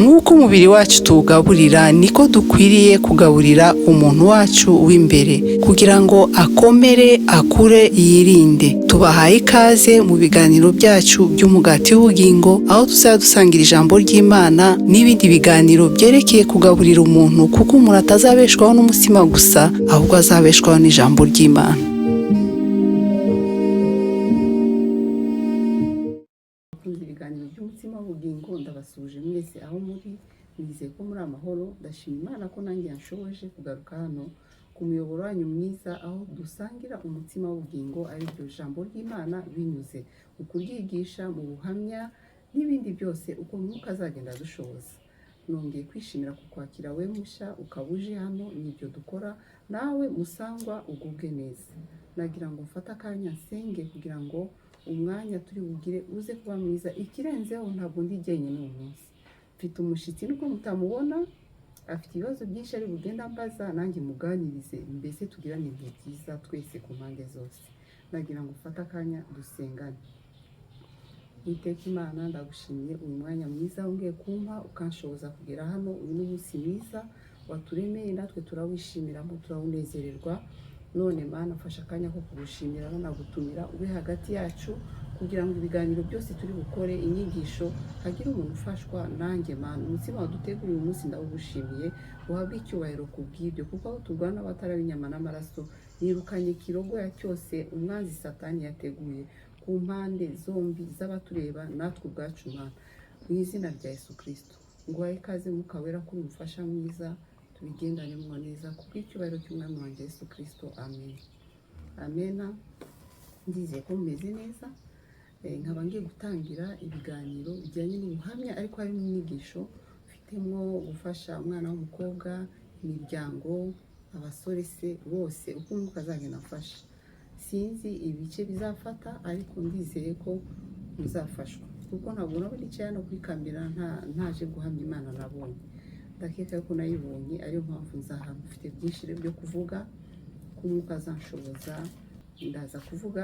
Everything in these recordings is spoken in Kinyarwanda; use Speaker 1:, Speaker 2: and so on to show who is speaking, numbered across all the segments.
Speaker 1: nk'uko umubiri wacu tuwugaburira niko dukwiriye kugaburira umuntu wacu w'imbere kugira ngo akomere, akure, yirinde. Tubahaye ikaze mu biganiro byacu by'umugati w'ubugingo, aho tuzajya dusangira ijambo ry'Imana n'ibindi biganiro byerekeye kugaburira umuntu, kuko umuntu atazabeshwaho n'umutsima gusa, ahubwo azabeshwaho n'ijambo ry'Imana. Ibiganiro by'umutsima w'ubugingo ndabasuje mwese aho muri, nizeye ko muri amahoro. Ndashima Imana ko nanjye yanshoboje kugaruka hano ku muyoboro wanyu mwiza, aho dusangira umutsima w'ubugingo, ari ryo jambo ry'Imana, binyuze mu kuryigisha, mu buhamya n'ibindi byose uko Mwuka azagenda dushoboza. Nongeye kwishimira kukwakira we musha ukaba uje hano, nibyo dukora. Nawe musangwa ugubwe neza. Nagira ngo mfate akanya nsenge kugira ngo umwanya turi bugire uze kuba mwiza. Ikirenzeho ntabwo ndi jyenyine uyu munsi, mfite umushitsi nubwo mutamubona, afite ibibazo byinshi ari bugenda mbaza, nanjye muganirize, mbese tugirane ibihe byiza twese ku mpande zose. Nagira ngo mfate akanya dusengane. Uwiteka Imana, ndagushimiye uyu mwanya mwiza wongeye kumpa ukanshoboza kugera hano. Uyu ni umunsi mwiza waturemeye, natwe turawishyimiramo, turawunezererwa. None Mana, mfasha akanya ko kugushimira, nagutumira ube hagati yacu kugira ngo ibiganiro byose turi bukore, inyigisho, hagire umuntu ufashwa. Nanjye Mana, umutsima waduteguriye uyu munsi ndawugushimiye, uhabwe icyubahiro ku bw'ibyo, kuko aho turwana abatari inyama n'amaraso, yirukanye ikirogoya cyose umwanzi Satani yateguye ku mpande zombi z'abatureba natwe ubwacu. Mana, mu izina rya Yesu Kristo nguhaye ikaze, Mwuka Wera, kuri umufasha mwiza, tubigendanemo neza kubw'icyubahiro cy'umwami wanjye Yesu Kristo. Amen. Amena. Ndizeye ko mumeze neza. Nkaba ngiye gutangira ibiganiro bijyanye n'ubuhamya, ariko hari n'inyigisho mfitemo gufasha umwana w'umukobwa, imiryango, abasore se bose, uko Umwuka azagenda afasha. Sinzi ibice bizafata, ariko ndizeye ko muzafashwa, kuko ntabwo nabona icyo hano kuri kamera ntaje guhamya Imana nabonye. Ndakeka ko nayibonye, ariyo mpamvu nzahama. Mfite byinshi byo kuvuga, ko Umwuka azanshoboza. Ndaza kuvuga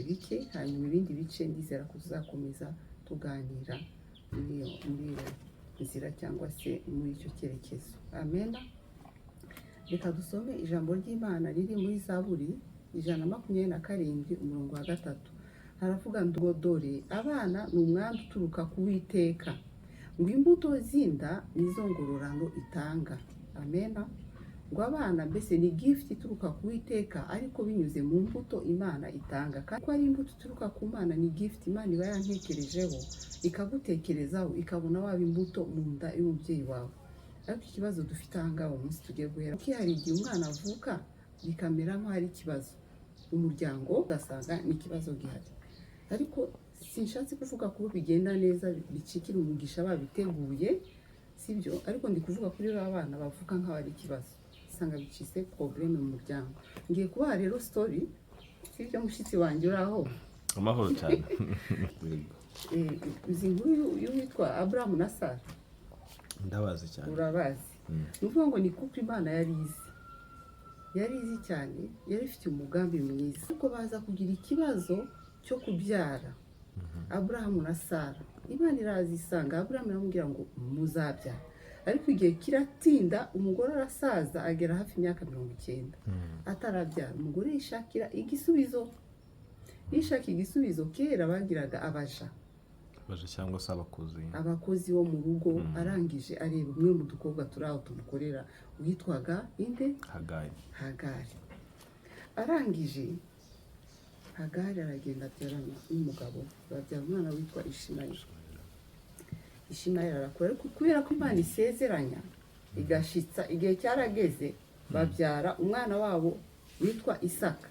Speaker 1: bike, hanyuma ibindi bice ndizera ko tuzakomeza tuganira muri iyo nzira cyangwa se muri icyo cyerekezo. Amena. Reka dusome ijambo ry'Imana riri muri Zaburi 127 umurongo wa 3. Haravuga ngo, dore abana ni umwanda uturuka ku Uwiteka, ngo imbuto z'inda nizo ngororano itanga. Amena. Ngo abana mbese ni gift ituruka ku Uwiteka, ariko binyuze mu mbuto Imana itanga. Kandi ko ari imbuto ituruka ku Mana, ni gift Imana iba yantekerejeho, ikagutekerezaho, ikabona waba imbuto mu nda y'umubyeyi wawe. Ariko ikibazo dufite aha ngaha umunsi tugiye guhera, kuko hari igihe umwana avuka bikamera nk'aho hari ikibazo, umuryango ugasanga ni ikibazo gihari. Ariko sinshatse kuvuga ko bigenda neza bicikira umugisha babiteguye, sibyo. Ariko ndi kuvuga kuri ba bana bavuka nk'aho ari ikibazo, usanga bicise problème mu muryango. Ngiye kubaha rero story, sibyo mushitsi wanjye uraho?
Speaker 2: Amahoro cyane.
Speaker 1: Izi nkuru y'uwitwa Abraham na Sara
Speaker 2: Ndabazi cyane.
Speaker 1: Urabazi? Nuvuga ngo ni couple Imana yari izi cyane, yari ifite umugambi mwiza, kuko baza kugira ikibazo cyo kubyara. Abraham na Sara, Imana irazisanga. Abraham aramubwira ngo muzabyara, ariko igihe kiratinda, umugore arasaza, agera hafi imyaka 90 atarabyara. Umugore yishakira igisubizo. Kera bagiraga abaja
Speaker 2: cyangwa se
Speaker 1: abakozi bo mu rugo. Arangije areba umwe mu dukobwa turi aho tumukorera, witwaga inde? Hagari. Arangije Hagari aragenda abyarana n'umugabo, babyara umwana witwa Ishimayeli arakura. Ariko kubera ko Imana isezeranya igashitsa, igihe cyarageze, babyara umwana wabo witwa Isaka.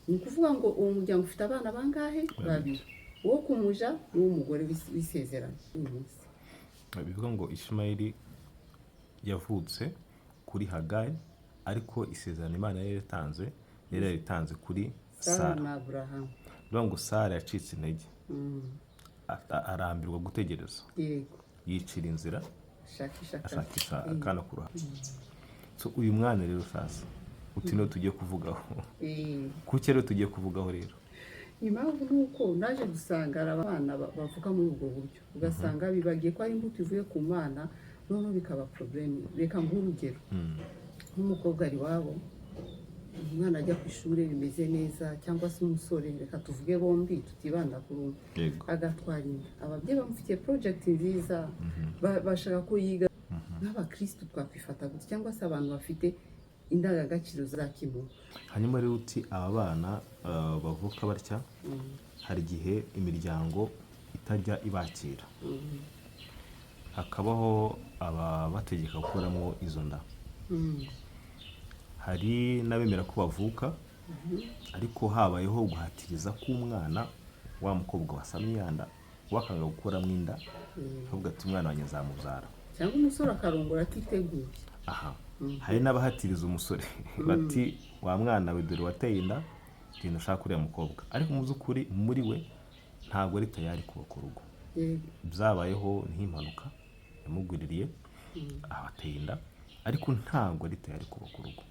Speaker 1: Ni ukuvuga ngo uwo muryango ufite abana bangahe? 2, uwo kumuja n'umugore w'isezerano.
Speaker 2: Bivuga ngo Ishimayeli yavutse kuri Hagari, ariko isezerano Imana yari yaritanze kuri Sara
Speaker 1: na Abraham.
Speaker 2: Bivuga ngo Sara yacitse intege, arambirwa gutegereza, yicira inzira, ashakisha akana ku ruhande. So uyu mwana rero sasa uti no tugiye kuvugaho. Kuki rero tugiye kuvugaho rero?
Speaker 1: impamvu ni uko naje gusanga hari abana bavuga muri ubwo buryo ugasanga bibagiye ko ari imbuto ivuye ku mana noneho bikaba problème. Reka nguhe urugero nk'umukobwa ari iwabo umwana ajya ku ishuri rimeze neza cyangwa se umusore reka tuvuge bombi tutibanda ku rumwe agatwara inda, ababyeyi bamufitiye project nziza bashaka ko yiga nk'abakristo twakwifata gutya cyangwa se abantu bafite indangagaciro za kimuntu.
Speaker 2: Hanyuma rero uti aba bana bavuka batya hari igihe imiryango itajya ibakira hakabaho ababategeka gukuramo izo nda. Hari n'abemera ko bavuka ariko habayeho guhatiriza k'umwana wa mukobwa wasamye yanda wakanga gukuramo inda avuga ati umwana wanjye nzamubyara,
Speaker 1: cyangwa umusore akarongora atiteguye.
Speaker 2: Hari n'abahatiriza umusore bati wa mwana we dore wateye inda genda ushaka uriya mukobwa, ariko mu by'ukuri muri we ntabwo ari tayari kubaka urugo. Byabayeho nk'impanuka yamugwiririye abateye inda ariko ntabwo ari tayari kubaka urugo.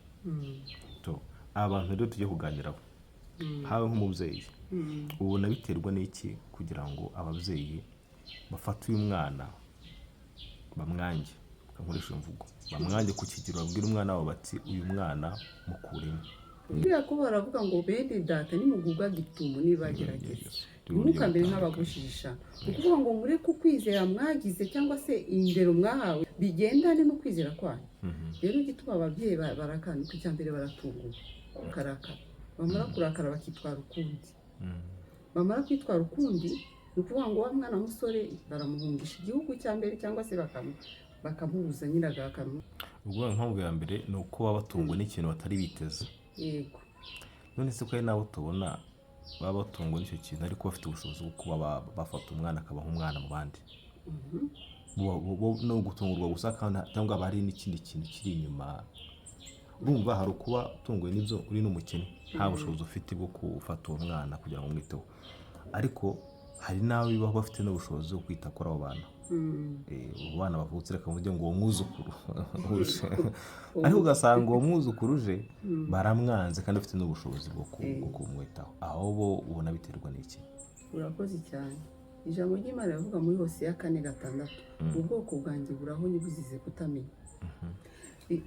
Speaker 2: Abantu rero tujye kuganiraho hawe nk'umubyeyi ubona biterwa n'iki kugira ngo ababyeyi bafate uyu mwana bamwange, nkoresha imvugo bamwange ku kigero babwira umwana wabo bati uyu mwana mukuremo.
Speaker 1: Buriya ko baravuga ngo bene data nimugubwa gitumo nibagerageza umwuka mbere nk'abagushisha ukuvuga ngo mureke ukwizera mwagize cyangwa se indero mwahawe bigendane no kwizera kwanyu. Rero igituma ababyeyi barakana ku cyambere baratungura karakara bamara kurakara bakitwara ukundi, bamara kwitwara ukundi ni ukuvuga ngo wa mwana musore baramuhungisha igihugu cya mbere cyangwa se bakamubuza nyiragakanu.
Speaker 2: Ubwo impamvu ya mbere ni uko baba batungwa n'ikintu batari biteze.
Speaker 1: Yego,
Speaker 2: none se ko ari nabo tubona baba batungwa n'icyo kintu ariko bafite ubushobozi bwo kuba bafata umwana akaba nk'umwana mu bandi. No gutungurwa gusa cyangwa bari n'ikindi kintu kiri inyuma. Urumva hari ukuba utunguwe n'ibyo uri n'umukene nta bushobozi ufite bwo gufata uwo mwana kugira ngo umwiteho, ariko hari n'abo bibaho bafite n'ubushobozi bwo kwita kuri abo bana. Abana bavutse reka mvuge ngo uwo mwuzukuru ariko ugasanga uwo mwuzukuru uje baramwanze kandi afite n'ubushobozi bwo kumwitaho. Aho bo ubona biterwa n'iki?
Speaker 1: Urakoze cyane. Ijambo ry'Imana rivuga muri Hosiya 4:6 ubwoko bwanjye buraho nibuzize kutamenya.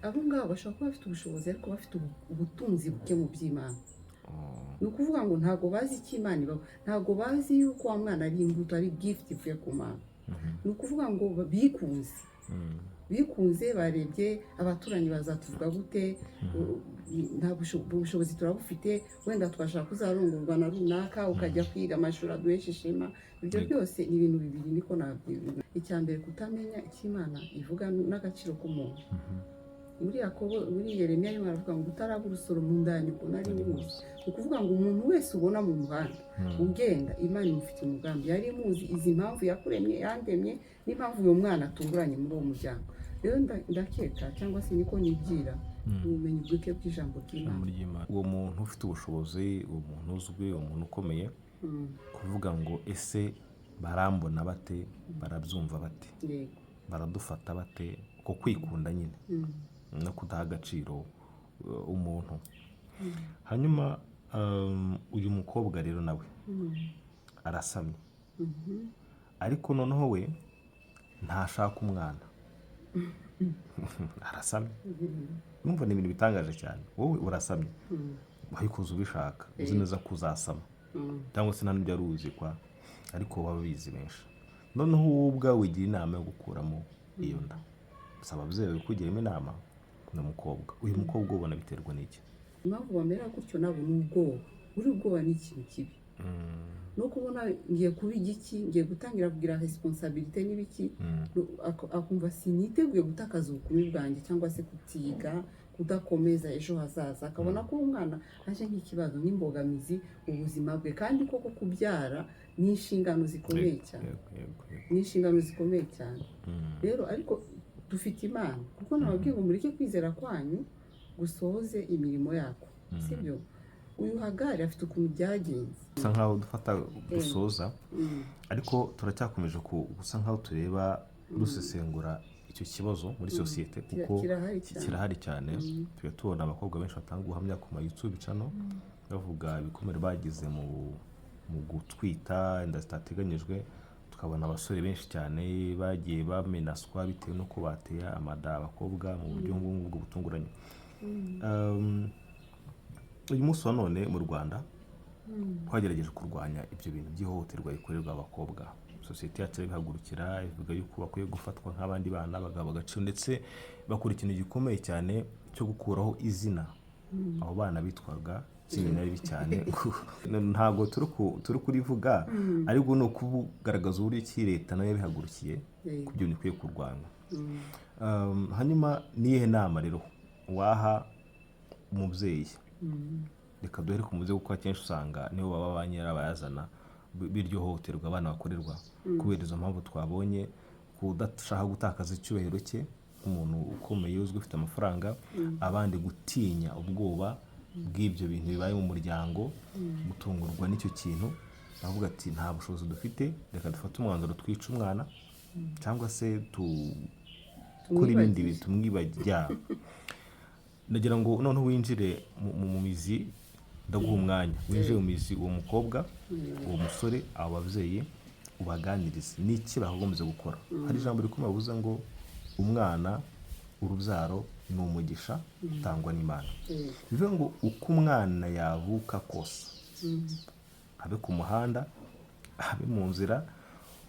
Speaker 1: Abo ngabo bashobora kuba bafite ubushobozi ariko bafite ubutunzi buke mu by'Imana. Ni ukuvuga ngo ntago bazi icyo Imana ibaho, ntago bazi yuko wa mwana ari imbuto ari gift ivuye ku Mana. Ni ukuvuga ngo bikunze barebye abaturanyi bazatuvuga gute, nta bushobozi turabufite, wenda twashaka kuzarongorwa na runaka ukajya kwiga amashuri aduhesha ishema. Ibyo byose ni ibintu bibiri niko nabyo. Icya mbere kutamenya icyo Imana ivuga n'agaciro k'umuntu. Muri Yakobo muri Yeremiya arimo aravuga ngo utaraba urusoro mu ndani ko nari muzi. Ni ukuvuga ngo umuntu wese ubona mu muhanda ugenda Imana imufite umugambi, yari imuzi izi impamvu yakuremye yandemye n'impamvu uyu mwana atunguranye muri uwo muryango. Rero ndakeka cyangwa se niko nibyira ubumenyi bw'ike bw'ijambo ry'Imana.
Speaker 2: Uwo muntu ufite ubushobozi, uwo muntu uzwi, uwo muntu ukomeye kuvuga ngo ese barambona bate, barabyumva bate, baradufata bate, ko kwikunda nyine no kudaha agaciro umuntu. Hanyuma uyu mukobwa rero nawe arasamye ariko noneho we ntashaka umwana arasamye. Numva ni ibintu bitangaje cyane. Wowe urasamye wayikuze ubishaka uzi neza ko uzasama cyangwa se nta n'ibyo aruzi kwa ariko baba bizi benshi. Noneho wowe ubwawe wigira inama yo gukuramo iyo nda, gusa ababyeyi kugiramo inama n'umukobwa. Uyu mukobwa ubona biterwa n'iki?
Speaker 1: Impamvu bamera gutyo nabo ni ubwoba. Uri ubwoba ni ikintu kibi. No kubona ngiye kuba igiki, ngiye gutangira kugira responsabilité n'ibiki, akumva siniteguye gutakaza ubukumi bwanjye cyangwa se kutiga kudakomeza ejo hazaza, akabona ko umwana aje nk'ikibazo n'imbogamizi ubuzima bwe, kandi koko kubyara ni inshingano zikomeye cyane. Ni inshingano zikomeye cyane. Rero ariko dufite Imana kuko nababwiye ngo mureke kwizera kwanyu gusohoze imirimo yako, sibyo? Uyu Hagari afite ukuntu byagenze
Speaker 2: gusa nkaho dufata gusoza ariko turacyakomeje gusa nkaho tureba rusesengura icyo kibazo muri sosiyete kuko kirahari cyane. Tujya tubona abakobwa benshi batanga ubuhamya ku ma YouTube channel bavuga ibikomere bagize mu gutwita inda zitateganyijwe, tukabona abasore benshi cyane bagiye bamenaswa bitewe n'uko bateye amada abakobwa mu buryo nk'ubwo butunguranye. Uyu munsi wa none mu Rwanda twagerageje kurwanya ibyo bintu by'ihohoterwa rikorerwa abakobwa. Sosiyete yacu irabihagurukira, ivuga yuko bakwiye gufatwa nk'abandi bana, bagahabwa agaciro, ndetse bakora ikintu gikomeye cyane cyo gukuraho izina abo bana bitwaga cyane bibi cyane. Ntabwo turi kurivuga, ariko ni ukugaragaza uburyo ki leta nayo yabihagurukiye ku byo bikwiye kurwanywa. Hanyuma niyihe nama rero waha umubyeyi? Reka duhere ku mubyeyi, kuko akenshi usanga nibo baba ba nyirabayazana b'iryo hohoterwa abana bakorerwa, kubera izo mpamvu twabonye, kudashaka gutakaza icyubahiro cye nk'umuntu ukomeye uzwi ufite amafaranga, abandi gutinya ubwoba bw'ibyo bintu bibaye mu muryango, gutungurwa n'icyo kintu, bavuga ati nta bushobozi dufite, reka dufate umwanzuro twica umwana cyangwa se kuri ibindi bintu tumwibajya. Ndagira ngo noneho winjire mu mizi, ndaguha umwanya winjire mu mizi, uwo mukobwa uwo musore, abo babyeyi ubaganirize n'iki bakagombye gukora. Hari ijambo rikomeye bavuze ngo umwana, urubyaro ni umugisha utangwa n'Imana. Bivuga ngo uko umwana yavuka kose, abe ku muhanda, abe mu nzira,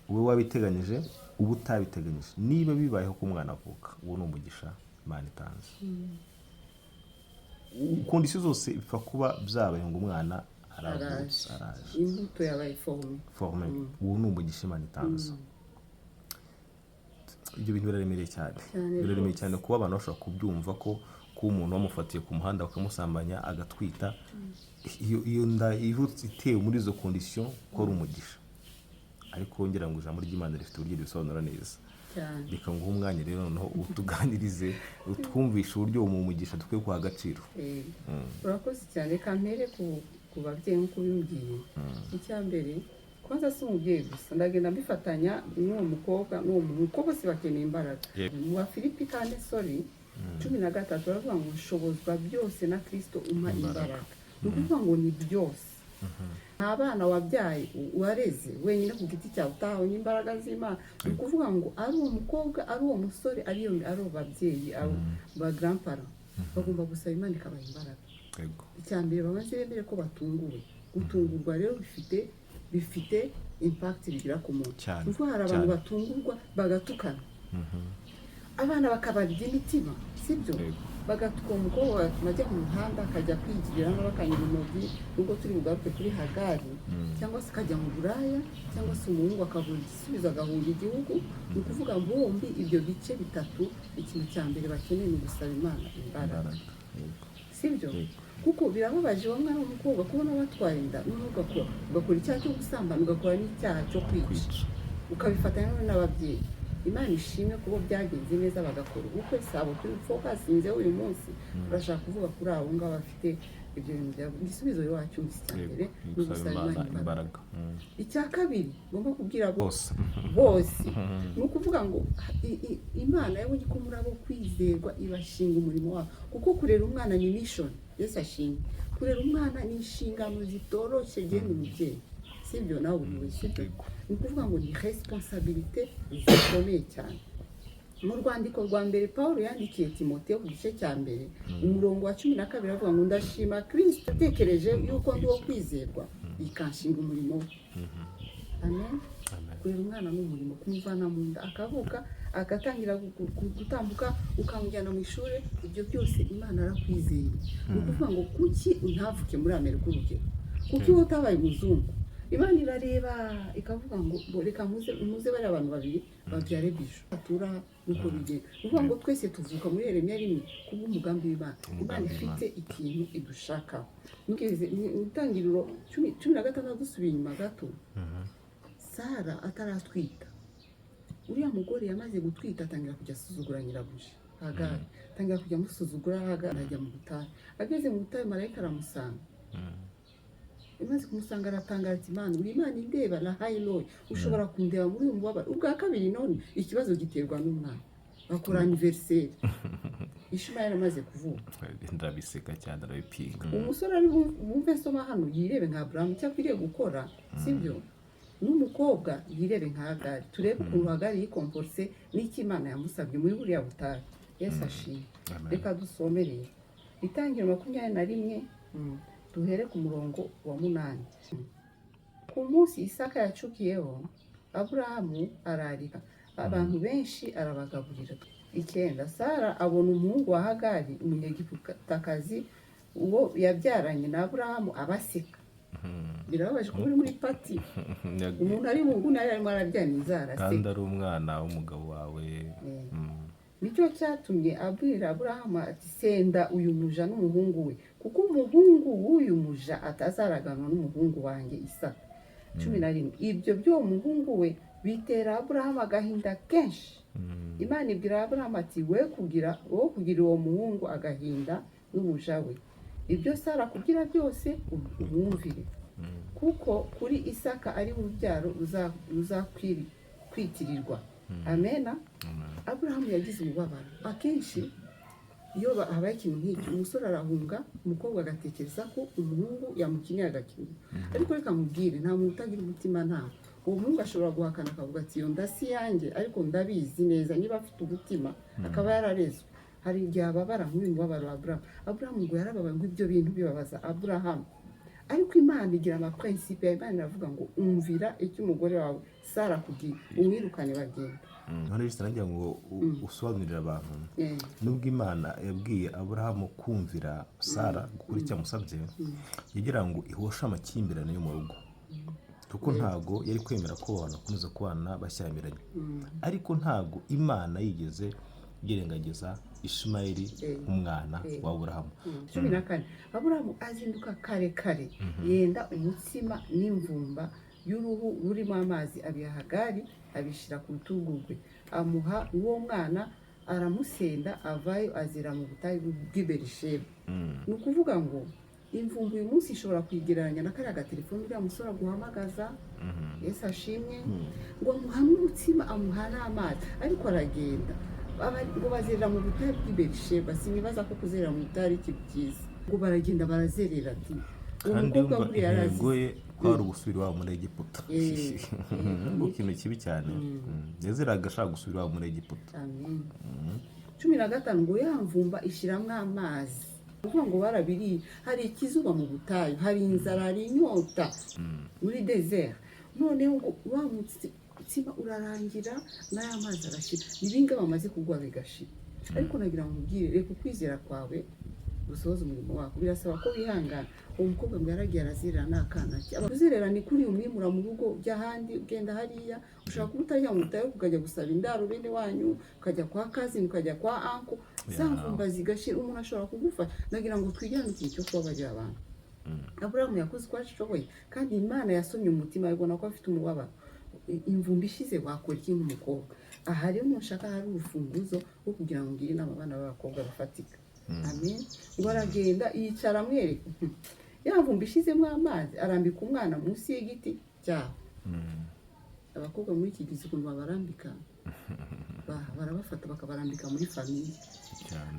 Speaker 2: ube wabiteganyije, uba utabiteganyije, niba bibayeho ko umwana avuka, uwo ni umugisha Imana itanze. Kondisiyo zose bipfa kuba byabaye ngo umwana aravutse, araje,
Speaker 1: imbuto yabaye forme,
Speaker 2: uwo ni umugisha Imana itanze. Ibyo bintu biraremereye cyane kuba abantu bashobora kubyumva, ko umuntu bamufatiye ku muhanda bakamusambanya agatwita, iyo nda ivutse itewe muri izo kondisiyo ko ari umugisha. Ariko ngira ngo ijambo ry'Imana rifite uburyo ribisobanura neza. Reka nguhe umwanya rero noneho utuganirize, utwumvishe uburyo uwo mugisha dukwiye guha agaciro.
Speaker 1: Urakoze cyane. Reka mpere ku babyeyi nk'uko bimbwiye. Icya mbere, kwanza si umubyeyi gusa, ndagenda mbifatanya n'uwo mukobwa n'uwo muntu, bose bakeneye imbaraga. Mu Bafilipi 4:13 baravuga ngo nshobozwa byose na Kristo umpa imbaraga. Ni ukuvuga ngo ni byose. Nta bana wabyaye wareze wenyine ku giti cyawe utahabonye imbaraga z'Imana. Ni ukuvuga ngo ari uwo mukobwa, ari uwo musore, ari abo babyeyi, ba grandparents, bagomba gusaba Imana ikabaha imbaraga. Icya mbere, bamaze bemere ko batunguwe. Gutungurwa rero bifite impact bigira ku muntu. Kuko hari abantu batungurwa bagatukana, abana bakabarya imitima, sibyo? Bagatuka umukobwa bagatuma ajya mu muhanda akajya kwigirira n'abakanyura intoki, nubwo turi bugaruke kuri Hagari, cyangwa se akajya mu buraya, cyangwa se umuhungu akabura igisubizo agahunga igihugu. Ni ukuvuga ngo bombi ibyo bice bitatu, ikintu cya mbere bakeneye ni ugusaba Imana imbaraga, sibyo? Kuko birababaje wa mwana w'umukobwa kubona batwaye inda, ugakora icyaha cyo gusambana, ugakora n'icyaha cyo kwica, ukabifatanya n'ababyeyi. Imana ishimwe kubo byagenze neza bagakora ubukwe. Sabo turi focusinze uyu munsi, turashaka kuvuga kuri abo ngabo bafite ibyo bintu byabo. Igisubizo iwacu cyambere ni ugusaba Imana imbaraga. Icya kabiri ngomba kubwira bose ni ukuvuga ngo Imana yabonye ko muri abo kwizerwa ibashinga umurimo wabo, kuko kurera umwana ni mission. Yesu ashimwe. Kurera umwana ni inshingano zitoroshye genda umubyeyi, sibyo? Nawe uri wese, ni ukuvuga ngo ni responsabilité zikomeye cyane. Mu rwandiko rwa mbere Pawulo yandikiye Timoteyo ku gice cya mbere, umurongo wa 12 avuga ngo ndashima Kristo utekereje yuko ndi wo kwizerwa, ikanshinga umurimo we. Amen. Kurera umwana n'umurimo, kumuvana mu nda akavuka agatangira gutambuka, ukamujyana mu ishuri, ibyo byose Imana arakwizeye. Ni ukuvuga ngo kuki ntavuke muri Amerika urugero, kuki wowe utabaye umuzungu? Imana irareba ikavuga ngo reka muze bari abantu babiri babyare bisho atura nuko bigenda. Uvuga ngo twese tuvuka muri Yeremiya 1 kubw'umugambi w'Imana. Imana ifite ikintu idushaka. Mugeze utangiriro 16 gusubiye inyuma gato, Sara ataratwita, uriya mugore yamaze gutwita atangira kujya asuzugura nyirabuja Hagari, atangira kujya amusuzugura. Hagari ajya mu butayu. Ageze mu butayu marayika aramusanga, imaze kumusanga aratangara ati Imana uri Imana indeba na high low, ushobora kundeba muri uyu mubabaro. Ubwa kabiri none ikibazo giterwa n'umwana, bakora anniversaire. Ishimayeli amaze kuvuka.
Speaker 2: ndabiseka cyane arabipinga.
Speaker 1: Umusore ari bumve soma hano yirebe nka Aburahamu icyo akwiriye gukora, sibyo? N'umukobwa yirebe nka Hagari, turebe ukuntu Hagari yikomporse n'icyo Imana yamusabye muri buriya butayu. Yesu ashimwe. Reka dusomereye Itangiriro 21, duhere ku murongo wa 8. Ku munsi Isaka yacukiyeho, Aburahamu ararika abantu benshi arabagaburira. 9, Sara abona umuhungu wa Hagari umunyegiputakazi uwo yabyaranye na Aburahamu abaseka. Birababaje kuba uri muri pati umuntu ari mu nguni arimo arabyana inzara se,
Speaker 2: kandi ari umwana w'umugabo wawe.
Speaker 1: Nicyo cyatumye abwira Aburahamu ati senda uyu muja n'umuhungu we, kuko umuhungu w'uyu muja atazaraganwa n'umuhungu wanjye Isaka. 11, ibyo by'uwo muhungu we bitera Aburahamu agahinda kenshi. Imana ibwira Aburahamu ati we kugira uwo muhungu agahinda n'umuja we. Ibyo Sara kugira byose umwumvire, kuko kuri Isaka ari urubyaro ruzakwitirirwa. Amena. Aburahamu yagize umubabaro. Akenshi iyo habaye ikintu nk'iki, umusore arahunga, umukobwa agatekereza ko umuhungu yamukinira agakino. Ariko reka mubwire, nta muntu utagira umutima ntawe. Uwo muhungu ashobora guhakana akavuga ati iyo nda si yanjye, ariko ndabizi neza niba afite umutima akaba yararezwe. Hari igihe ababara nk'uyu mubabaro wa Aburahamu. Aburahamu ngo yarababaye ngo ibyo bintu bibabaza Aburahamu. Ariko Imana igira amaprincipe, Imana iravuga ngo umvira icyo umugore wawe Sara kugiye, umwirukane bagenda.
Speaker 2: None rero nagira ngo usobanurire abantu, nubwo Imana yabwiye Aburahamu kumvira Sara gukora icyo amusabye, yagira ngo ihoshe amakimbirane yo mu rugo, kuko ntago yari kwemera ko abantu bakomeza kubana bashyamiranye. Ariko ntago Imana yigeze yirengagiza Ishimayeli umwana wa Aburahamu.
Speaker 1: 14, Aburahamu azinduka kare kare, yenda umutsima n'imvumba y'uruhu rurimo amazi abiha Hagari, abishyira ku rutugu rwe, amuha uwo mwana, aramusenda, avayo azira mu butayu bw'i Berisheba. Ni ukuvuga ngo imvumba uyu munsi ishobora kwigereranya na kariya gatelefoni uriya musore aguhamagaza. Yesu ashimwe. Ngo amuha umutsima amuha n'amazi, ariko aragenda. Ngo bazerera mu butayu bw'i Berisheba. Sinibaza ko kuzerera mu butayu ari ikintu cyiza. Ngo baragenda barazerera ati
Speaker 2: kandi intego ye kwari ugusubira iwabo muri Egiputa. Ngo ikintu kibi cyane, yaziraga ashaka gusubira iwabo muri Egiputa.
Speaker 1: Amen. 15, ngo yamvumba ishyiramo amazi. Kuvuga ngo barabiriye, hari ikizuba mu butayu, hari inzara, hari inyota muri desert. Noneho ngo wa mutsima urarangira n'aya mazi arashira, ibinga bamaze kugwa bigashira. Ariko nagira ngo ubwire, reka ukwizera kwawe gusohoza umurimo wako. Birasaba ko wihangana. Uwo mukobwa ngo yaragiye arazerera n'akana ke. Abazerera ni kuri umwimura mu rugo by'ahandi, ugenda hariya, ushobora kuba utajya mu butayu ukajya gusaba indaro bene wanyu, ukajya kwa kazini, ukajya kwa anko, za mvumba zigashira, umuntu ashobora kugufata. Nagira ngo twigirane ikintu cyo kubabarira abantu. Aburahamu yakoze uko ashoboye, kandi Imana yasomye umutima, ibona ko afite umubabaro. Imvumba ishize wakora iki nk'umukobwa? Aha rero mushaka hari urufunguzo rwo kugira ngo ngire inama abana b'abakobwa bafatika. Amen. Ngo aragenda yicara amwereka, yamvumba ishizemo amazi, arambika umwana munsi y'igiti cyaho. Abakobwa muri iki gihe ukuntu babarambika, barabafata bakabarambika muri famiye,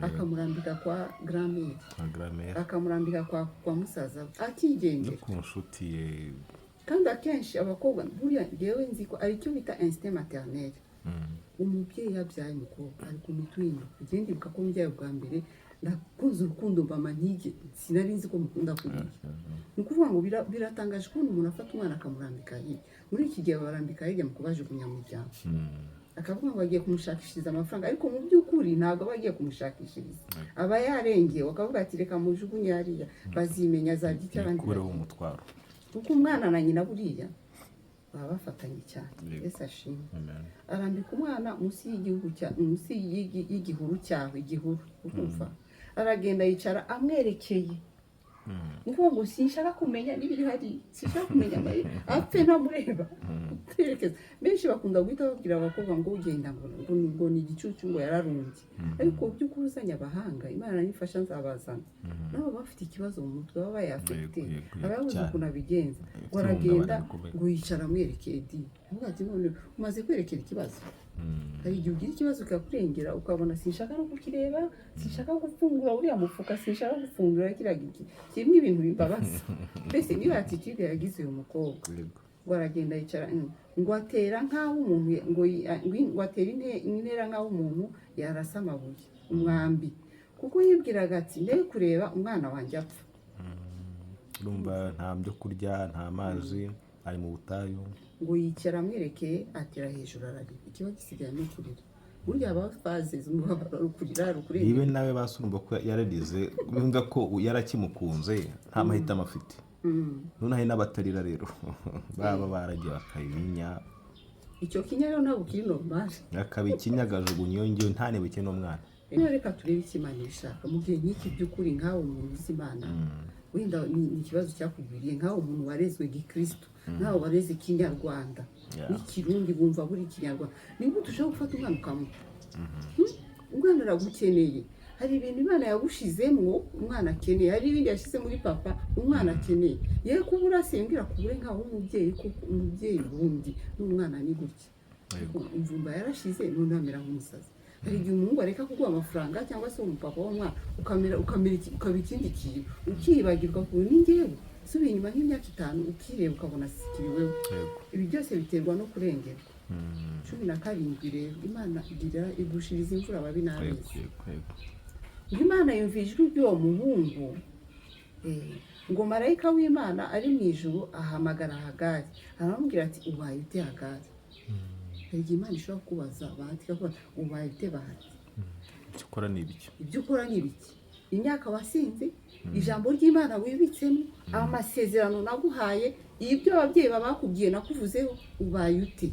Speaker 1: akamurambika kwa grand-mère, akamurambika kwa musaza we, akigendera
Speaker 2: ku nshuti ye.
Speaker 1: Kandi akenshi abakobwa buriya yewe nzi ko ari cyo bita instinct maternel. Umubyeyi yabyaye umukobwa ari kumutwinda, igenda ibuka ko mbyaye bwa mbere nakoze urukundo mama ntige, sinari nzi ko mukunda kuriya. Ni ukuvuga ngo biratangaje kubona umuntu afata umwana akamurambika hirya. Muri iki gihe barambika hirya mu kubajugunya mu byaro, akavuga ngo agiye kumushakishiriza amafaranga, ariko mu by'ukuri ntabwo aba agiye kumushakishiriza, aba yarengeye. Bakavuga ati reka mujugunye hariya, bazimenya azarya icyo abandi
Speaker 2: umutwaro.
Speaker 1: Kuko umwana na nyina buriya baba bafatanye cyane. Yesu ashimwe. Arambika umwana munsi y'igihuru cyawe, igihuru ukumva. Aragenda yicara amwerekeye. Ngo ngo sinshaka kumenya n'ibiri hari, sinshaka kumenya mai apfe ntamureba. Uterekeza benshi bakunda guhita babwira abakobwa ngo ugenda ngo ni igicucu ngo yararumbye. Ariko by'ukuzanya abahanga Imana nifasha nzabazana. Nabo bafite ikibazo mu mutwe baba yafite, ababuze ukuntu abigenza. Ngo aragenda ngo yicara amwerekeye di. Ngo ati none umaze kwerekera ikibazo, hari igihe ugira ikibazo kikakurengera ukabona sinshaka no kukireba, sinshaka gufungura uriya mufuka, sinshaka gufungura kiriya giti, kirimo ibintu bimbabaza. Mbese niba attitude yagize uyu mukobwa ngo aragenda yicara ngo atera nk'aho umuntu ngo atera intera nk'aho umuntu yarasa amabuye umwambi, kuko yibwiraga ati nde kureba umwana wanjye apfa.
Speaker 2: urumva nta byo kurya, nta mazi, ari mu butayu,
Speaker 1: ngo yicara amwerekeye atera hejuru ararira, ikiba gisigaye ni ukurira. Burya aba faze z'umubabaro rukurira rukurira.
Speaker 2: ibe nawe basurumva ko yararize, bumva ko yarakimukunze nta mahitamo afite. None hari n'abatarira rero baba baragiye bakayinya,
Speaker 1: icyo kinya rero ntabwo kiri normal,
Speaker 2: akabikinya agajugunya iyo ngiyo ntanebuke n'umwana.
Speaker 1: rero reka turebe icyo Imana ishaka mu gihe nk'iki by'ukuri, nkawe umuntu uzi Imana wenda ni ikibazo cyakugwiriye, nkawe umuntu warezwe gikristo, nkawe wareze kinyarwanda n'ikirundi bumva buri kinyarwanda, nibwo ushobora gufata umwana ukamuha. Umwana aragukeneye, hari ibintu Imana yagushizemo umwana akeneye, hari ibindi yashyize muri papa umwana akeneye. Yewe kubura sembwira kubure nkaho umubyeyi, kuko umubyeyi wundi n'umwana ni gutya, imvumba yarashize none amera nk'umusazi. Hari igihe umuhungu areka kuguha amafaranga cyangwa se umupapa w'umwana ukaba ikindi kintu ukibagirwa ku ni njyewe, subiye inyuma nk'imyaka 5 ukireba ukabona sikiriweho. Ibi byose biterwa no kurengerwa. 17 rero Imana igira igushiriza imvura ababi n'abeza. Imana yumva ijwi ry'uwo muhungu, ngo marayika w'Imana ari mu ijuru ahamagara Hagari, aramubwira ati ubaye ute Hagari? Hari igihe Imana ishobora kubaza Bahati ikavuga ubaye ute Bahati?
Speaker 2: Ibyo ukora ni ibiki?
Speaker 1: Ibyo ukora ni ibiki? Imyaka wasinze, ijambo ry'Imana wibitsemo, amasezerano naguhaye, ibyo ababyeyi babakubwiye nakuvuzeho, ubaye ute?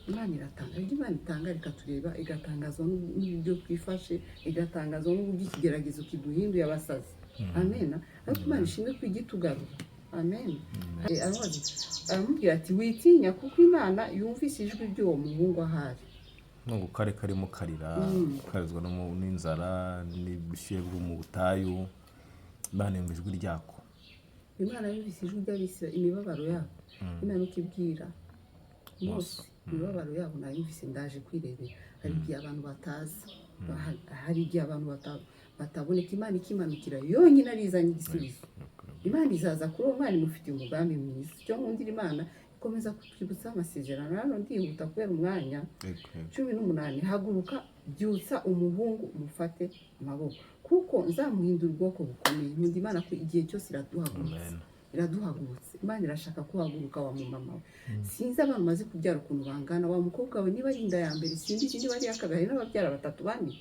Speaker 1: Imana iratanga, Imana itanga ikatureba, igatangazwa n'uburyo twifashe, igatangazwa n'uburyo ikigeragezo kiduhinduye abasazi. Amen. Ariko Imana ishimwe ko igitugarura. Amen. Aramubwira ati witinya, kuko Imana yumvise ijwi ry'uwo muhungu ahari.
Speaker 2: Nubwo kare karimo karira, karizwa n'inzara n'ibishyuhe bwo mu butayu, Imana yumva ijwi ryako.
Speaker 1: Imana yumvise ijwi ry'abisira imibabaro yabo. Imana ukibwira Mose imibabaro yabo nayumvise, ndaje kwirebera. Hari igihe abantu batazi, hari igihe abantu bataboneka, Imana ikimanukira yonyine arizanye igisubizo. Imana izaza kuri uwo mwana imufitiye umugambi mwiza. Cyo nkundira Imana ikomeza kutwibutsa amasezerano. Hano ndihuta kubera umwanya. 18 haguruka byutsa umuhungu mufate amaboko, kuko nzamuhindura ubwoko bukomeye. Nkunda Imana ko igihe cyose iraduhagurutse. Imana irashaka kuhaguruka wa mumama we. Sinzi abantu maze kubyara ukuntu bangana, wa mukobwa we niba ari inda ya mbere simbizi, niba ari akagari n'ababyara 3 bane.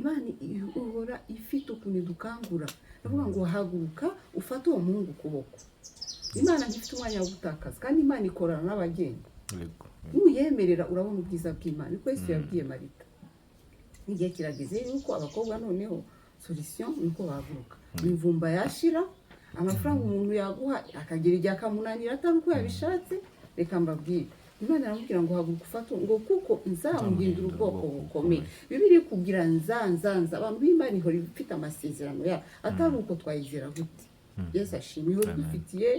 Speaker 1: Imana ihora ifite ukuntu idukangura, ndavuga ngo haguruka ufate uwo muhungu ukuboko. Imana ntifite umwanya wo gutakaza, kandi Imana ikorana n'abagenda. Nuyemerera urabona ubwiza bw'Imana. Niko Yesu yabwiye Marita. Igihe kirageze yuko abakobwa noneho solution nuko bahaguruka. Imvumba yashira, amafaranga umuntu yaguha akagera igihe akamunanira atari uko yabishatse. Reka mbabwire, Imana aramubwira ngo haguruka ufate ngo kuko nzamuhindura ubwoko bukomeye. Bibiri kubwira nzanza abantu b'Imana ihora ifite amasezerano ya atari uko twayizera gute. Yesu ashimwe ihora dufitiye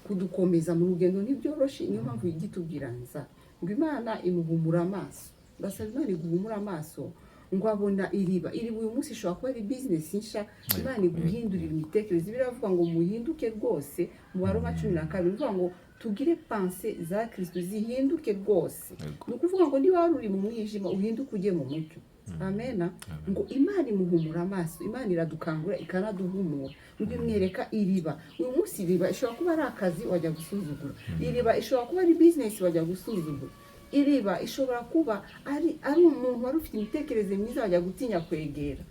Speaker 1: kudukomeza mu rugendo ntibyoroshe. Niyo mpamvu igitubwira nza ngo Imana imuhumura amaso. Ndasaba Imana iguhumura amaso ngo abona iriba uyu munsi ishobora kuba ari business nsha. Imana iguhindurira imitekerereze. Biravuga ngo muhinduke rwose mu Baroma 12, bivuga ngo tugire pense za Kristo zihinduke rwose. Ni ukuvuga ngo niba wari mu mwijima uhinduke ujye mu mucyo. Amen. Ngo Imana imuhumura amaso, Imana iradukangura ikanaduhumura, ngo imwereka iriba. Uyu munsi iriba ishobora kuba ari akazi wajya gusuzugura, iriba ishobora kuba ari business wajya gusuzugura, iriba ishobora kuba ari umuntu wari ufite imitekerereze myiza wajya gutinya kwegera.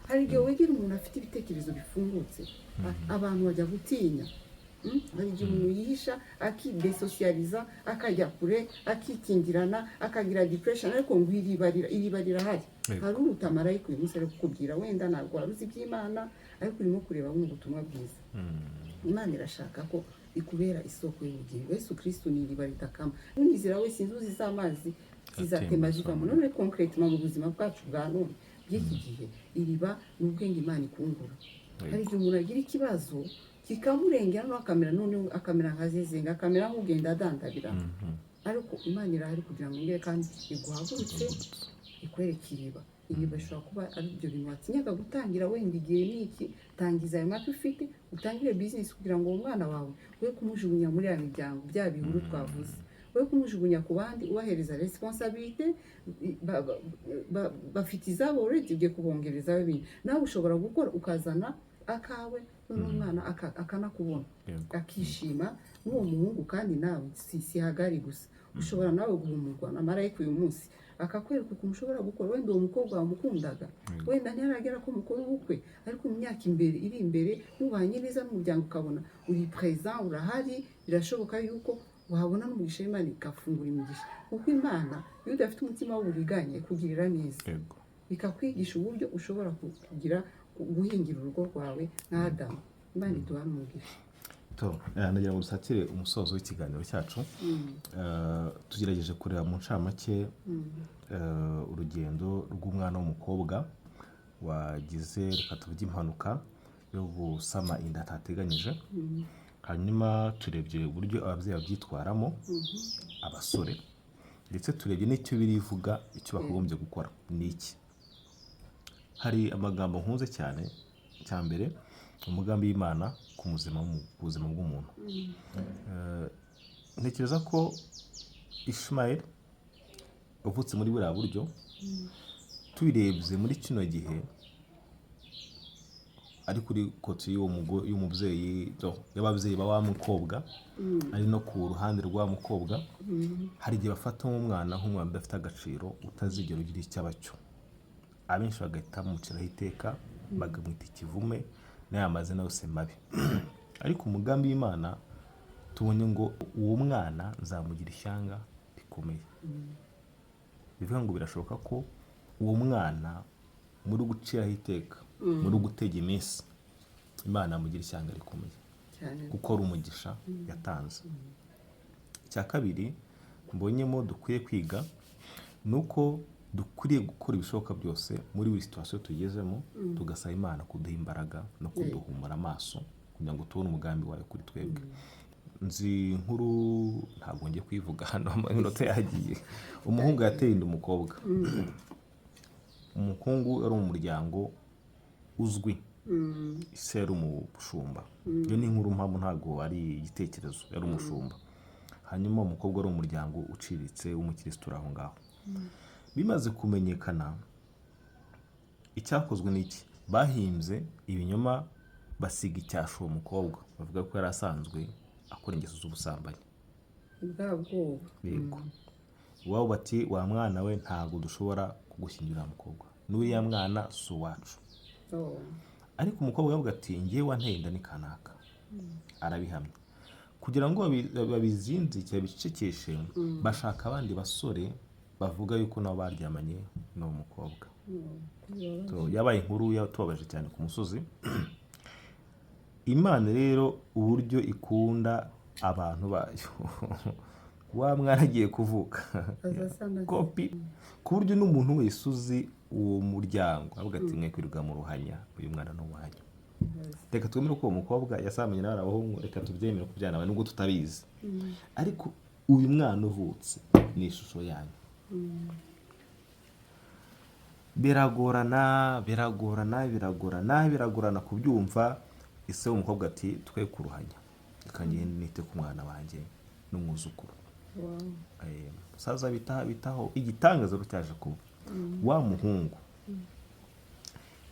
Speaker 1: Hari igihe wegera umuntu afite ibitekerezo bifungutse, abantu bajya gutinya. Hari igihe umuntu yihisha akidesocializa, akajya kure, akikingirana, akagira depression, ariko ngo iriba rirahari. Hari urutamara uyu munsi ari kukubwira wenda ntabwo wari uzi iby'Imana, ariko urimo kureba ubutumwa bwiza. Imana irashaka ko ikubera isoko y'ubugingo. Yesu Kristo ni iriba ritakama. Unizera wese inzuzi z'amazi zizatema zivamo. None concretement mu buzima bwacu bwa none by'iki gihe, iriba ni ubwenge Imana ikungura. Hari igihe umuntu agira ikibazo kikamurengera no akamera nka zezenga, akamera nk'ugenda adandabira. ariko imana irahari kugira ngo ngere kandi iguhagurutse ikwereke iriba bishobora kuba ari ibyo bintu watinyaga gutangira wenda igihe n'iki tangiza ayo make ufite utangire bizinesi kugira ngo uwo mwana wawe we kumujugunya muri ya miryango bya bihuru twavuze we kumujugunya ku bandi ubahereza responsabilité bafite izabo already ugiye kubongerezaho ibintu nawe ushobora gukora ukazana akawe n'umwana akanakubona akishima n'uwo muhungu kandi nawe si hagari gusa ushobora nawe guhumurwa na marayika uyu munsi akakwereka ukuntu ushobora gukora wenda uwo mukobwa wamukundaga wenda ntiharagera ko mukora ubukwe ariko mu myaka iri imbere mubanye neza n'umuryango ukabona uri present urahari birashoboka yuko wahabona n'umugisha w'Imana igafungura imigisha kuko Imana iyo udafite umutima w'uburiganya ikugirira neza ikakwigisha uburyo ushobora kugira guhingira urugo rwawe nka Adamu. Imana iduha umugisha.
Speaker 2: nagira ngo dusatire umusozo w'ikiganiro cyacu tugerageje kureba mu ncamake urugendo rw'umwana w'umukobwa wagize reka tuvuge impanuka yo gusama inda atateganyije hanyuma turebye uburyo ababyeyi babyitwaramo abasore ndetse turebye n'icyo birivuga icyo bakagombye gukora ni iki. Hari amagambo nkunze cyane cya mbere umugambi w'Imana ku buzima bw'umuntu. Ntekereza ko Ishmael uvutse muri buriya buryo tubirebye muri kino gihe ari kuri kote y'umubyeyi y'ababyeyi ba wa mukobwa ari no ku ruhande rwa mukobwa hari igihe bafata nk'umwana udafite agaciro utazigera ugira icyo aba cyo abenshi bagahita bamuciraho iteka bakamwita ikivume n'aya mazina yose mabi ariko umugambi w'Imana tubonye ngo uwo mwana nzamugira ishyanga rikomeye bivuga ngo birashoboka ko uwo mwana muri guciraho iteka muri gutega iminsi Imana amugira ishyanga rikomeye kuko ari umugisha yatanze. Icya kabiri mbonyemo dukwiye kwiga ni uko dukwiriye gukora ibishoboka byose muri buri situwasiyo tugezemo tugasaba Imana kuduha imbaraga no kuduhumura amaso kugira ngo tubone umugambi wayo kuri twebwe. Nzi inkuru ntabwo ngiye kuyivuga hano iminota yagiye. Umuhungu yateye inda umukobwa. Umuhungu ari mu muryango uzwi ise yari umushumba. Iyo ni inkuru mpamvu ntabwo ari igitekerezo yari umushumba. Hanyuma umukobwa ari umuryango uciriritse w'umukristo uri aho ngaho. Bimaze kumenyekana icyakozwe n'iki bahimbye ibinyoma basiga icyasho uwo mukobwa bavuga ko yari asanzwe akora ingeso z'ubusambanyi. Yego iwabo bati wa mwana we ntabwo dushobora kugushyingira mukobwa n'uriya mwana si uwacu. Ariko umukobwa yavuga ati ngewe wanteye inda ni kanaka arabihamya kugira ngo babizinzike bicecekeshe bashaka abandi basore bavuga yuko nabo baryamanye n'uwo mukobwa. Yabaye inkuru yatubabaje cyane ku musozi. Imana rero uburyo ikunda abantu bayo wa mwana agiye kuvuka kopi ku buryo n'umuntu wese uzi uwo muryango avuga ati mwe kwirirwa mu ruhanya uyu mwana no wanyu. Reka twemere ko uwo mukobwa yasamenye n'abahungu reka tubyemere ko byana nubwo tutabizi ariko uyu mwana uvutse ni ishusho yanyu. Biragorana kubyumva. Ise w'umukobwa ati twe kuruhanya reka ngende nite ku mwana wanjye n'umwuzukuru. Musaza bitaho igitangaza cyaje kuba wa muhungu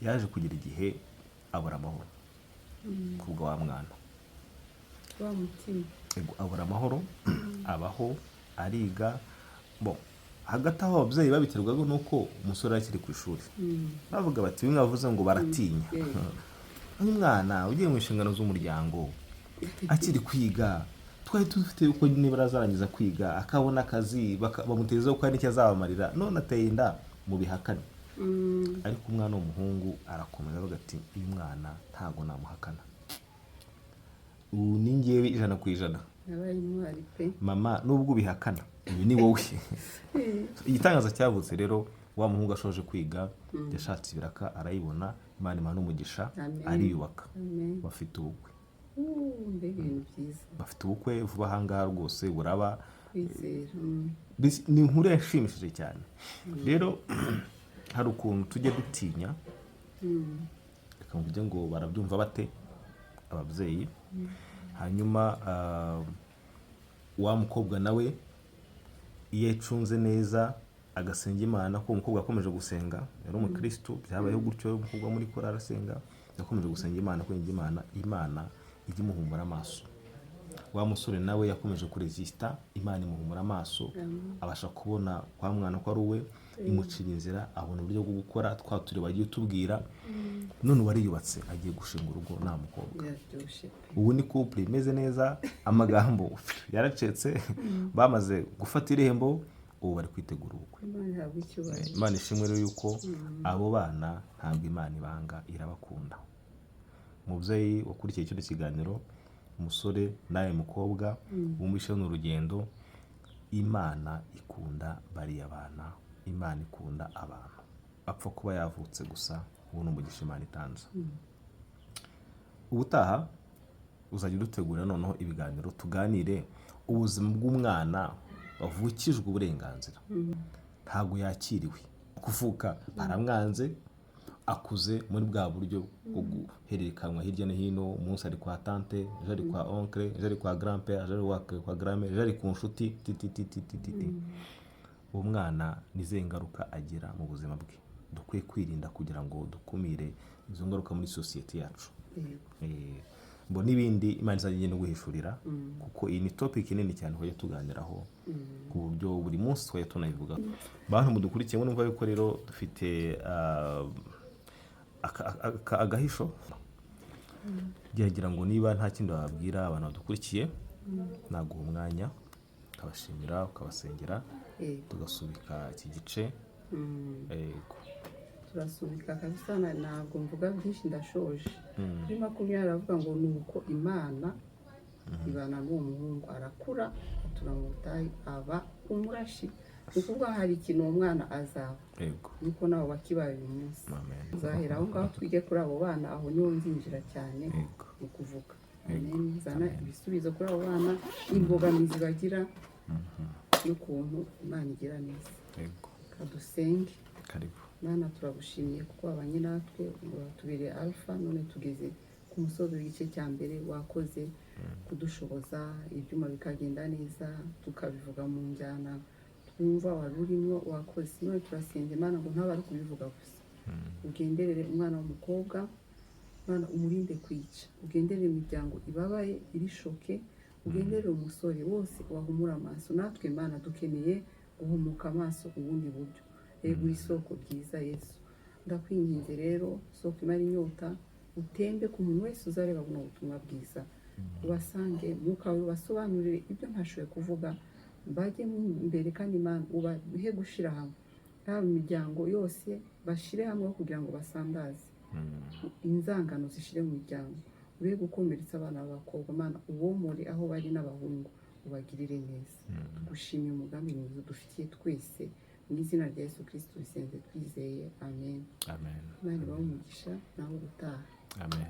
Speaker 2: yaje kugira igihe abura amahoro kubwo wa mwana abura amahoro abaho ariga hagati aho ababyeyi babiterwaga nuko umusore akiri ku ishuri bavuga bati bimwe bavuze ngo baratinya uyu mwana ugiye mu inshingano z'umuryango akiri kwiga twari dufite uko niba azarangiza kwiga akabona akazi bamutezeho ko hari n'icyo azabamarira none ateye inda mu bihakane. Ariko umwana w'umuhungu arakomeza avuga ati uyu mwana ntabwo namuhakana ubu ni ngewe 100%. Mama nubwo ubihakana uyu ni wowe. Igitangaza cyavutse rero wa muhungu ashoje kwiga yashatse ibiraka arayibona Imana imana umugisha ariyubaka bafite ubukwe vuba ahangaha rwose buraba
Speaker 1: kwizera
Speaker 2: ni inkuru yashimishije cyane. Rero hari ukuntu tujya dutinya, reka mvuge ngo barabyumva bate ababyeyi. Hanyuma wa mukobwa nawe iyo yacunze neza agasenga Imana, ko umukobwa yakomeje gusenga, yari umukristo, byabayeho gutyo, umukobwa muri korali arasenga, yakomeje gusenga Imana, kwenga Imana ijya imuhumura amaso. Wa musore nawe yakomeje kuresista, Imana imuhumura amaso, abasha kubona kwa mwana ko ari uwe, imucira inzira, abona uburyo bwo gukora twa turi bagiye tubwira. None wariyubatse, agiye gushinga urugo nta mukobwa. Ubu ni couple imeze neza, amagambo yaracetse, bamaze gufata irembo, ubu bari kwitegura ubukwe. Imana ishimwe rero yuko abo bana ntabwo Imana ibanga, irabakunda. Umubyeyi wakurikiye icyo kiganiro, umusore nawe mukobwa wumvishe ni urugendo, Imana ikunda bariya bana, Imana ikunda abantu. Apfa kuba yavutse gusa, ubu ni umugisha Imana itanze. Ubutaha uzajya udutegura noneho ibiganiro, tuganire ubuzima bw'umwana wavukijwe uburenganzira, ntabwo yakiriwe. Kuvuka baramwanze, akuze muri bwa buryo bwo guhererekanwa hirya no hino, umunsi ari kwa tante, ejo ari kwa oncle, ejo ari kwa grand-père, ejo ari kwa grand-mère, ejo ari ku nshuti tititititi. Uwo mwana nize ngaruka agira mu buzima bwe, dukwiye kwirinda kugira ngo dukumire izo ngaruka muri sosiyete yacu. Mbo n'ibindi Imana izagenda guhishurira, kuko iyi ni topic nini cyane hoye tuganiraho ku buryo buri munsi twaye tunayivuga. Bantu mudukurikiye numva yuko rero dufite agahisho, geragira ngo niba nta kindi babwira abantu badukurikiye, naguha umwanya ukabashimira, ukabasengera, tugasubika iki gice.
Speaker 1: Turasubika kabisa, ntabwo mvuga byinshi, ndashoje. Kuri 20 aravuga ngo nuko Imana ibana n'uwo muhungu, arakura turamutaye, aba umurashi. Ukuvuga hari ikintu uwo mwana azaba, niko nabo bakibaye uyu munsi. Zahera aho ngaho twige kuri abo bana, aho niho nzinjira cyane mu kuvuga. Zana ibisubizo kuri abo bana, imbogamizi bagira, n'ukuntu Imana igira neza. Kadusenge. Mana turagushimiye kuko wabanye natwe, tubereye alpha, none tugeze ku musozo w'igice cya mbere. Wakoze kudushoboza ibyuma bikagenda neza, tukabivuga mu njyana twumva wari urimo. Wakoze, none turasenga Imana ngo ntabari kubivuga gusa, ugenderere umwana w'umukobwa, Mana umurinde kwica, ugenderere imiryango ibabaye irishoke, ugenderere umusore wose wahumura amaso. Natwe Mana dukeneye guhumuka amaso ubundi buryo. Ego isoko ryiza Yesu, ndakwinginze rero soko imara inyota, utembe ku muntu wese uzareba buno butumwa bwiza, ubasange Mwuka wawe ubasobanurire ibyo ntashoboye kuvuga, bajye imbere kandi Imana ubahe gushira hamwe, haba imiryango yose bashire hamwe kugira ngo basandaze inzangano zishire mu miryango, ube gukomeretsa abana b'abakobwa. Mana ubomore aho bari n'abahungu, ubagirire neza. Tugushimiye umugambi mwiza dufitiye twese, mu izina rya Yesu Kristo bisenze twizeye, amen. Imana ibahe umugisha naho gutaha.
Speaker 2: Amen.